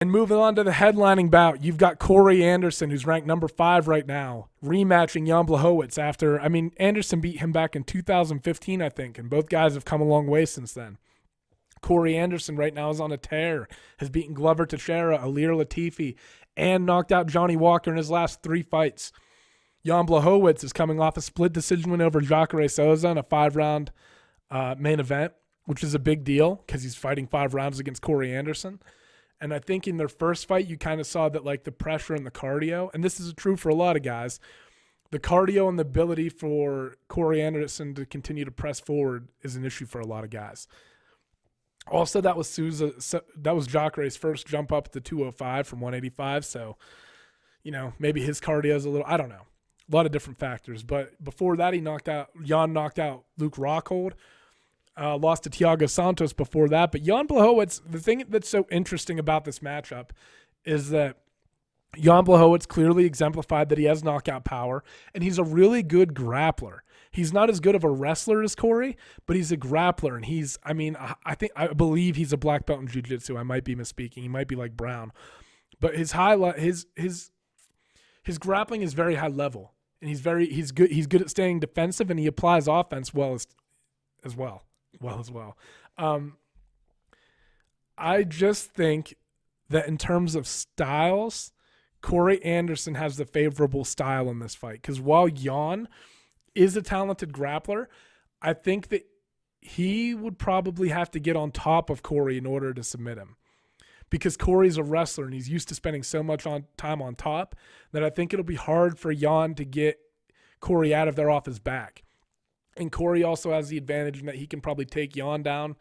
And moving on to the headlining bout, you've got Corey Anderson, who's ranked number 5 right now, rematching Jan Blachowicz after, Anderson beat him back in 2015, I think, and both guys have come a long way since then. Corey Anderson right now is on a tear, has beaten Glover Teixeira, Alir Latifi, and knocked out Johnny Walker in his last 3 fights. Jan Blachowicz is coming off a split decision win over Jacare Souza in a 5-round main event, which is a big deal because he's fighting 5 rounds against Corey Anderson. And I think in their first fight, you kind of saw that like the pressure and the cardio, and this is true for a lot of guys, the cardio and the ability for Corey Anderson to continue to press forward is an issue for a lot of guys. Also, that was Jacare's first jump up to 205 from 185. So, maybe his cardio is a little, I don't know, a lot of different factors. But before that, Jan knocked out Luke Rockhold. Lost to Thiago Santos before that. But Jan Blachowicz, the thing that's so interesting about this matchup is that Jan Blachowicz clearly exemplified that he has knockout power, and he's a really good grappler. He's not as good of a wrestler as Corey, but he's a grappler, and I believe he's a black belt in jiu-jitsu. I might be misspeaking. He might be like Brown. But his grappling is very high level, and he's good at staying defensive, and he applies offense as well. I just think that in terms of styles, Corey Anderson has the favorable style in this fight. Because while Jan is a talented grappler, I think that he would probably have to get on top of Corey in order to submit him. Because Corey's a wrestler and he's used to spending so much time on top that I think it'll be hard for Jan to get Corey out of there off his back. And Corey also has the advantage in that he can probably take Jan down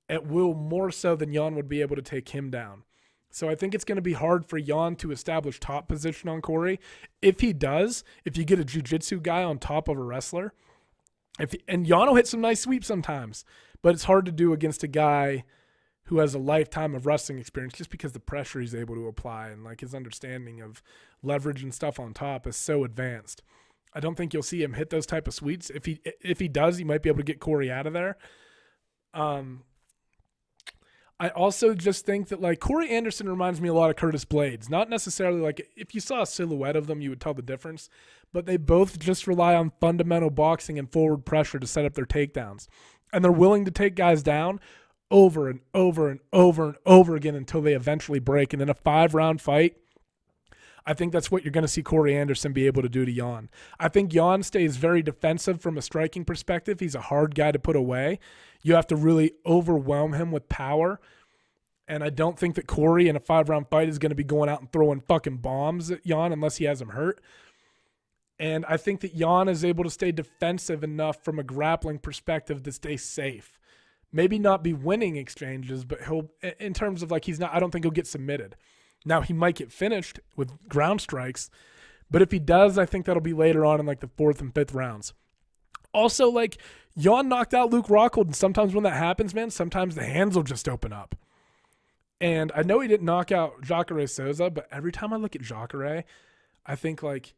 at will more so than Jan would be able to take him down. So I think it's going to be hard for Jan to establish top position on Corey. If he does, if you get a jiu-jitsu guy on top of a wrestler, and Jan will hit some nice sweeps sometimes, but it's hard to do against a guy who has a lifetime of wrestling experience just because the pressure he's able to apply and like his understanding of leverage and stuff on top is so advanced. I don't think you'll see him hit those type of sweeps. If he does, he might be able to get Corey out of there. I also just think that like Corey Anderson reminds me a lot of Curtis Blades. Not necessarily like if you saw a silhouette of them, you would tell the difference. But they both just rely on fundamental boxing and forward pressure to set up their takedowns. And they're willing to take guys down over and over and over and over again until they eventually break. And in a 5-round fight, I think that's what you're going to see Corey Anderson be able to do to Jan. I think Jan stays very defensive from a striking perspective. He's a hard guy to put away. You have to really overwhelm him with power. And I don't think that Corey in a 5-round fight is going to be going out and throwing fucking bombs at Jan unless he has him hurt. And I think that Jan is able to stay defensive enough from a grappling perspective to stay safe. Maybe not be winning exchanges, but he'll, in terms of like I don't think he'll get submitted. Now, he might get finished with ground strikes, but if he does, I think that'll be later on in like the 4th and 5th rounds. Also, like, Jan knocked out Luke Rockhold, and sometimes when that happens, man, sometimes the hands will just open up. And I know he didn't knock out Jacare Souza, but every time I look at Jacare, I think, like,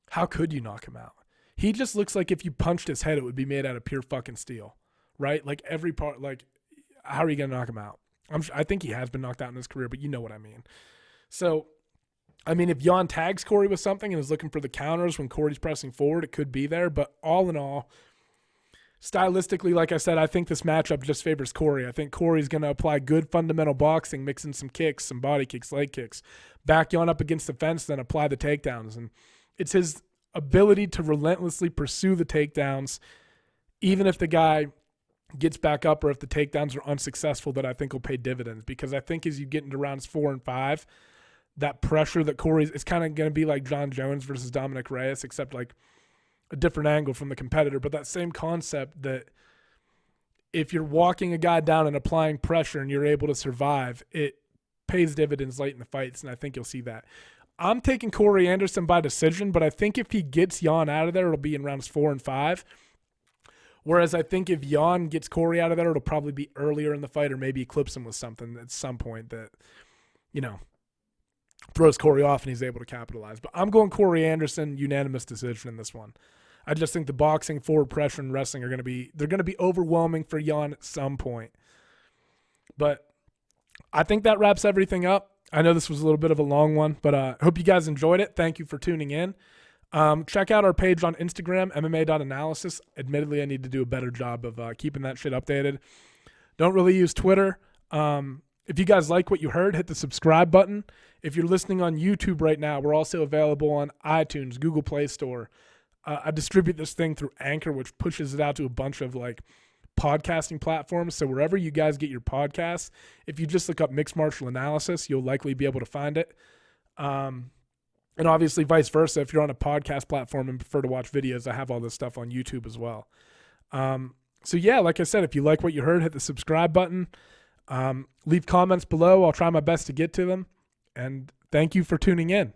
how could you knock him out? He just looks like if you punched his head, it would be made out of pure fucking steel, right? Like, every part, like, how are you going to knock him out? I think he has been knocked out in his career, but you know what I mean. So, I mean, if Jan tags Corey with something and is looking for the counters when Corey's pressing forward, it could be there. But all in all, stylistically, like I said, I think this matchup just favors Corey. I think Corey's going to apply good fundamental boxing, mixing some kicks, some body kicks, leg kicks, back Jan up against the fence, then apply the takedowns. And it's his ability to relentlessly pursue the takedowns, even if the guy gets back up or if the takedowns are unsuccessful, that I think will pay dividends. Because I think as you get into rounds 4 and 5, that pressure that Corey's, it's kind of going to be like John Jones versus Dominic Reyes, except like a different angle from the competitor. But that same concept that if you're walking a guy down and applying pressure and you're able to survive, it pays dividends late in the fights, and I think you'll see that. I'm taking Corey Anderson by decision, but I think if he gets Jan out of there, it'll be in rounds 4 and 5. Whereas I think if Jan gets Corey out of there, it'll probably be earlier in the fight or maybe eclipse him with something at some point that, throws Corey off and he's able to capitalize. But I'm going Corey Anderson, unanimous decision in this one. I just think the boxing, forward pressure, and wrestling they're going to be overwhelming for Jan at some point. But I think that wraps everything up. I know this was a little bit of a long one, but I hope you guys enjoyed it. Thank you for tuning in. Check out our page on Instagram, MMA.analysis. Admittedly, I need to do a better job of keeping that shit updated. Don't really use Twitter. If you guys like what you heard, hit the subscribe button. If you're listening on YouTube right now, we're also available on iTunes, Google Play Store. I distribute this thing through Anchor, which pushes it out to a bunch of like podcasting platforms. So wherever you guys get your podcasts, if you just look up Mixed Martial Analysis, you'll likely be able to find it. And obviously vice versa. If you're on a podcast platform and prefer to watch videos, I have all this stuff on YouTube as well. So yeah, like I said, if you like what you heard, hit the subscribe button. Leave comments below. I'll try my best to get to them. And thank you for tuning in.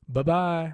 Bye-bye.